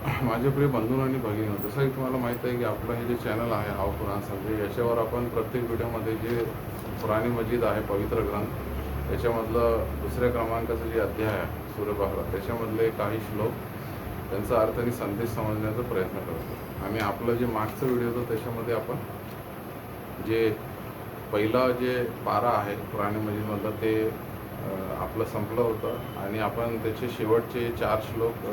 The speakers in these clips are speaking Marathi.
माझे प्रिय बंधू आणि भगिनी, जसं की तुम्हाला माहीत आहे की आपलं हे जे चॅनल आहे हाव कुराण म्हणजे याच्यावर आपण प्रत्येक व्हिडिओमध्ये जे कुराणी मजीद आहे पवित्र ग्रंथ त्याच्यामधलं दुसऱ्या क्रमांकाचं जे अध्याय आहे सूरह बकरा त्याच्यामधले काही श्लोक त्यांचा अर्थ आणि संदेश समजण्याचा प्रयत्न करतो. आणि आपलं जे मागचं व्हिडिओ होतं त्याच्यामध्ये आपण जे पहिला जे पारा आहे कुराणी मजीदमधलं ते आपलं संपलं होतं आणि आपण त्याचे शेवटचे 4 श्लोक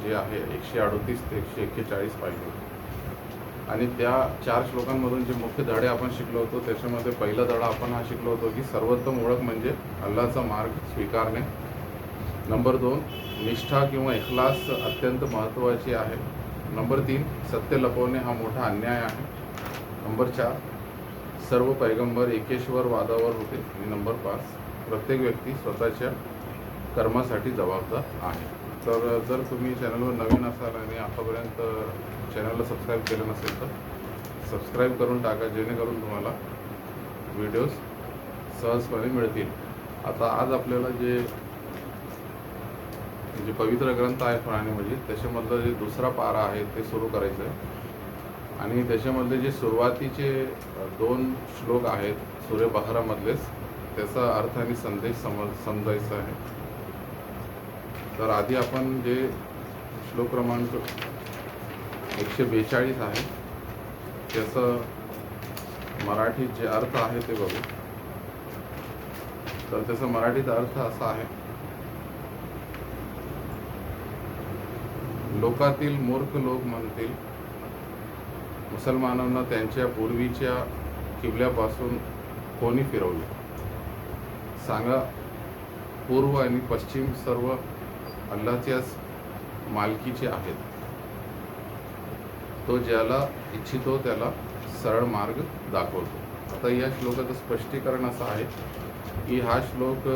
जे आहे 138 ते 141 पाहिले होते. आणि त्या 4 श्लोकांमधून जे मुख्य धडे आपण शिकलो होतो त्याच्यामध्ये पहिला धडा आपण हा शिकलो होतो की सर्वोत्तम ओळख म्हणजे अल्लाहचा मार्ग स्वीकारणे. नंबर 2, निष्ठा किंवा इखलास अत्यंत महत्त्वाची आहे. नंबर 3, सत्य लपवणे हा मोठा अन्याय आहे. नंबर 4, सर्व पैगंबर एकेश्वर वादावर होते. आणि नंबर 5, प्रत्येक व्यक्ती स्वतःच्या कर्मासाठी जबाबदार आहे. तर जर तुम्ही चॅनलवर नवीन असाल आणि आतापर्यंत चॅनलला सबस्क्राईब केलं नसेल तर सबस्क्राईब करून टाका, जेणेकरून तुम्हाला व्हिडिओज सहजपणे मिळतील. आता आज आपल्याला जे पवित्र ग्रंथ आहे कुराणी मजीद त्याच्यामधलं जे दुसरा पारा आहे ते सुरू करायचं आहे. आणि त्याच्यामधले जे सुरुवातीचे 2 श्लोक आहेत सूरह बकरामधलेच त्याचा अर्थ आणि संदेश समजायचा आहे. तर आधी आपण जे श्लोक क्रमांक 142 आहे त्याचं मराठीत जे अर्थ आहे ते बघू. तर त्याचा मराठीत अर्थ असा आहे, लोकातील मूर्ख लोक म्हणतील मुसलमानांना त्यांच्या पूर्वीच्या किबल्यापासून कोणी फिरवले. सांगा, पूर्व आणि पश्चिम सर्व अल्लाच्याच मालकीचे आहेत. तो ज्याला इच्छितो त्याला सरळ मार्ग दाखवतो. आता या श्लोकाचं स्पष्टीकरण असं आहे की हा श्लोक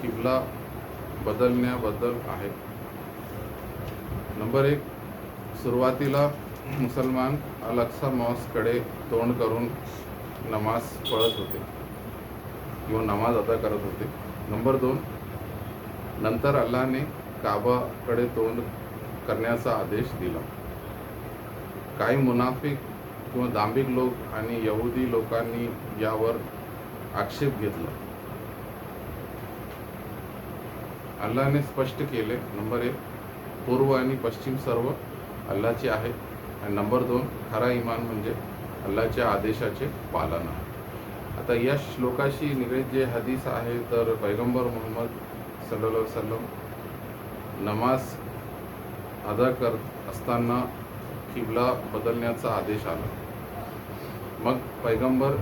किबला बदलण्याबद्दल आहे. नंबर 1, सुरुवातीला मुसलमान अल-अक्सा मॉस्ककडे तोंड करून नमाज पढ़त होते किंवा नमाज अदा करत होते. नंबर 2, नंतर अल्लाहने काबाकडे तोंड करण्याचा आदेश दिला. काही मुनाफिक किंवा दांभिक लोक आणि यहुदी लोकांनी यावर आक्षेप घेतला. अल्लाहने स्पष्ट केले, नंबर 1, पूर्व आणि पश्चिम सर्व अल्लाहचे आहे. आणि नंबर 2, खरा इमान म्हणजे अल्लाहच्या आदेशाचे पालन आहे. आता या श्लोकाशी निगडीत जे हदीस आहे तर पैगंबर मुहम्मद सल्लल्लाहु अलैहि वसल्लम नमाज अदा करत असताना किबला बदलण्याचा आदेश आला. मग पैगंबर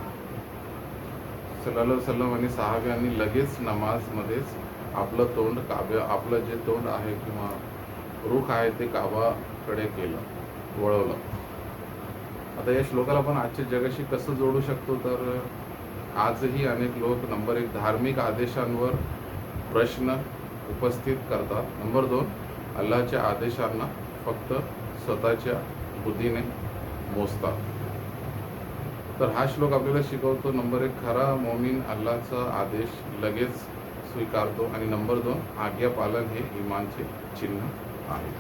सल्लल्लाहु अलैहि वसल्लम आणि सहाब्यांनी लगेच नमाजमध्येच आपलं जे तोंड आहे किंवा रुख आहे ते काबाकडे वळवलं. आता या श्लोकाला आपण आजच्या जगाशी कसं जोडू शकतो तर आजही अनेक लोक नंबर 1, धार्मिक आदेशांवर प्रश्न उपस्थित करतात. नंबर 2, अल्लाहच्या आदेशांना फक्त स्वतःच्या बुद्धीने मोजतात. तर हा श्लोक आपल्याला शिकवतो, नंबर 1, खरा मोमीन अल्लाहचा आदेश लगेच स्वीकारतो. आणि नंबर 2, आज्ञा पालन हे इमानचे चिन्ह आहे.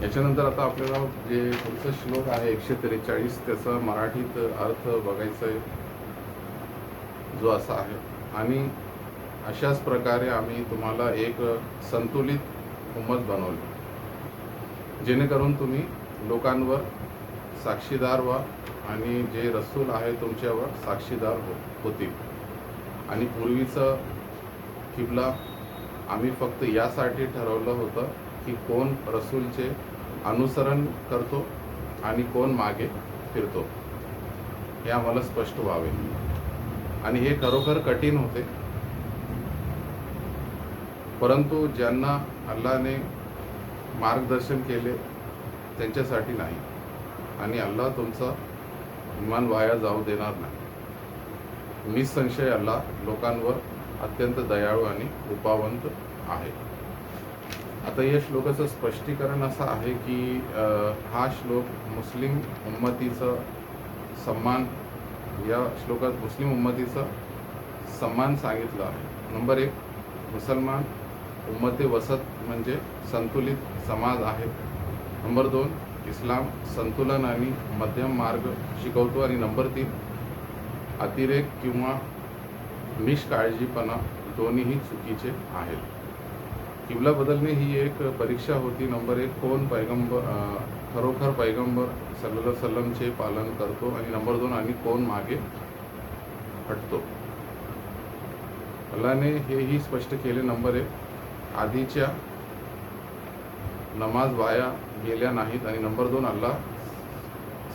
याच्यानंतर आता आपल्याला जे पुढचा श्लोक आहे 143 त्याचा मराठीत अर्थ बघायचा आहे, जो असा आहे, आणि अशाच प्रकारे आम्ही तुम्हाला एक संतुलित उम्मत बनवली जेणेकरून तुम्ही लोकांवर साक्षीदार व्हा आणि जे रसूल आहे तुमच्यावर साक्षीदार होतील. आणि पूर्वीचं किबला आम्ही फक्त यासाठी ठरवलं होतं की कोण रसूलचे अनुसरण करतो आणि कोण मागे फिरतो हे आम्हाला स्पष्ट व्हावे. आणि हे खरोखर कठीण होते, परंतु ज्यांना अल्लाहने मार्गदर्शन केले त्यांच्यासाठी नाही. आणि अल्लाह तुमचा इमान वाया जाऊ देणार नाही. निसंशय अल्लाह लोकांवर अत्यंत दयाळू आणि कृपावंत आहे. आता या श्लोकाचं स्पष्टीकरण असं आहे की हा श्लोक मुस्लिम उम्मतीचा सन्मान, या श्लोकात मुस्लिम उम्मतीचा सन्मान सांगितला आहे. नंबर 1, मुसलमान उम्मते वसत म्हणजे संतुलित समाज आहे. नंबर 2, इस्लाम संतुलन आणि मध्यम मार्ग शिकवतो. आणि नंबर 3, अतिरेक किंवा निष्काळजीपणा दोन्हीही चुकीचे आहेत. किबला बदलणे ही एक परीक्षा होती. नंबर 1, कोण खरोखर पैगंबर सल्लल्लाहु अलैहि वसल्लमचे पालन करतो. आणि नंबर 2, आणि कोण मागे हटतो. अल्लाने हेही स्पष्ट केले. नंबर 1, आधीच्या नमाज वाया गेल्या नाहीत. आणि नंबर 2, अल्लाह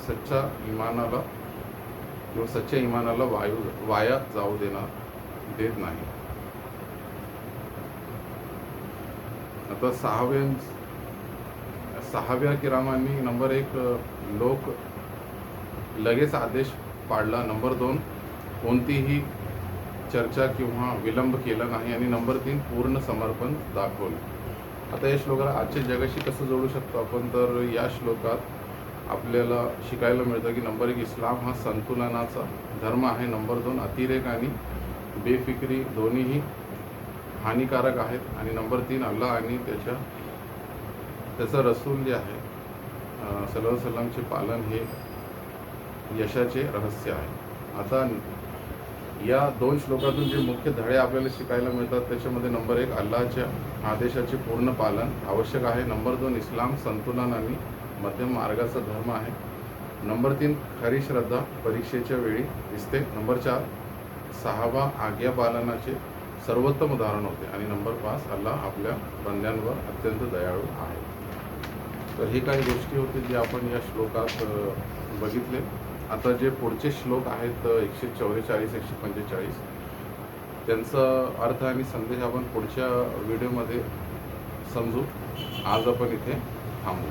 सच्च्या इमानाला वाया जाऊ देत नाही. आता सहाव्या किरामांनी नंबर 1, लोक लगेच आदेश पाळला. नंबर 2, कोणतीही चर्चा किंवा विलंब केला नाही. आणि नंबर 3, पूर्ण समर्पण दाखवले. आता या श्लोकाला आजच्या जगाशी कसं जोडू शकतो आपण, तर या श्लोकात आपल्याला शिकायला मिळतं की नंबर 1, इस्लाम हा संतुलनाचा धर्म आहे. नंबर 2, अतिरेक आणि बेफिक्री दोन्हीही हानिकारक आहेत. आणि नंबर 3, अल्लाह आणि त्याचा रसूल जे आहे सल्लल्लाहु अलैहि वसल्लमचे पालन हे यशाचे रहस्य आहे. आता या 2 श्लोकातून जे मुख्य धडे आपल्याला शिकायला मिळतात त्याच्यामध्ये नंबर 1, अल्लाहच्या आदेशाचे पूर्ण पालन आवश्यक आहे. नंबर 2, इस्लाम संतुलन आणि मध्यम मार्गाचा धर्म आहे. नंबर 3, खरी श्रद्धा परीक्षेच्या वेळी दिसते. नंबर 4, 6वा आज्ञा पालनाचे सर्वोत्तम उदाहरण होते. आणि नंबर 5, अल्लाह आपल्या बंद्यांवर अत्यंत दयाळू आहे. तर हे काही गोष्टी होते जे आपण या श्लोकात बघितले. आता जे पुढचे श्लोक आहेत 144, 145, त्यांचा अर्थ आणि संदेश आपण पुढच्या व्हिडिओमध्ये समजू. आज आपण इथे थांबू.